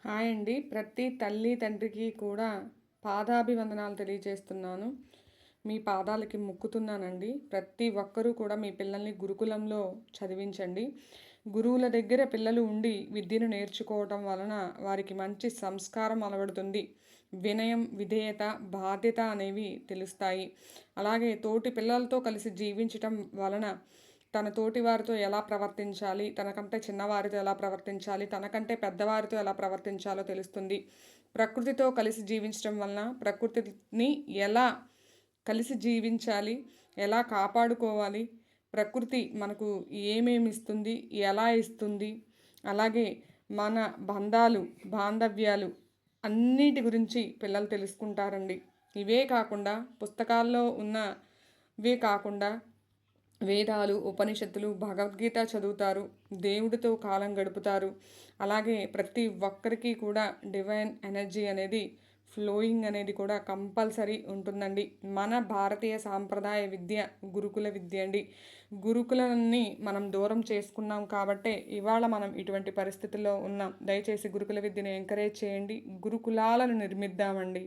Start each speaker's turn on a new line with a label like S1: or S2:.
S1: Hi అండి. ప్రతి తల్లి, తండ్రికి కూడా పాదాభివందనాలు తెలియజేస్తున్నాను. మీ పాదాలకి మొక్కుతున్నానండి. ప్రతి ఒక్కరూ కూడా మీ పిల్లల్ని గురుకులంలో చదివించండి. గురువుల దగ్గర పిల్లలు ఉండి విద్యను నేర్చుకోవటం వలన వారికి మంచి సంస్కారం అలవడుతుంది. వినయం, విధేయత, బాధ్యత అనేవి తెలుస్తాయి. అలాగే తోటి పిల్లలతో కలిసి జీవించటం వలన తన తోటి వారితో ఎలా ప్రవర్తించాలి, తనకంటే చిన్నవారితో ఎలా ప్రవర్తించాలి, తనకంటే పెద్దవారితో ఎలా ప్రవర్తించాలో తెలుస్తుంది. ప్రకృతితో కలిసి జీవించడం వలన ప్రకృతిని ఎలా కలిసి జీవించాలి, ఎలా కాపాడుకోవాలి, ప్రకృతి మనకు ఏమేమి ఇస్తుంది, ఎలా ఇస్తుంది, అలాగే మన బంధాలు, బాంధవ్యాలు అన్నిటి గురించి పిల్లలు తెలుసుకుంటారండి. ఇవే కాకుండా పుస్తకాల్లో ఉన్నవే కాకుండా వేదాలు, ఉపనిషత్తులు, భగవద్గీత చదువుతారు. దేవుడితో కాలం గడుపుతారు. అలాగే ప్రతి ఒక్కరికి కూడా డివైన్ ఎనర్జీ అనేది ఫ్లోయింగ్ అనేది కూడా కంపల్సరీ ఉంటుందండి. మన భారతీయ సాంప్రదాయ విద్య గురుకుల విద్య అండి. గురుకులాన్ని మనం దూరం చేసుకున్నాం కాబట్టే ఇవాళ మనం ఇటువంటి పరిస్థితుల్లో ఉన్నాం. దయచేసి గురుకుల విద్యను ఎంకరేజ్ చేయండి. గురుకులాలను నిర్మిద్దామండి.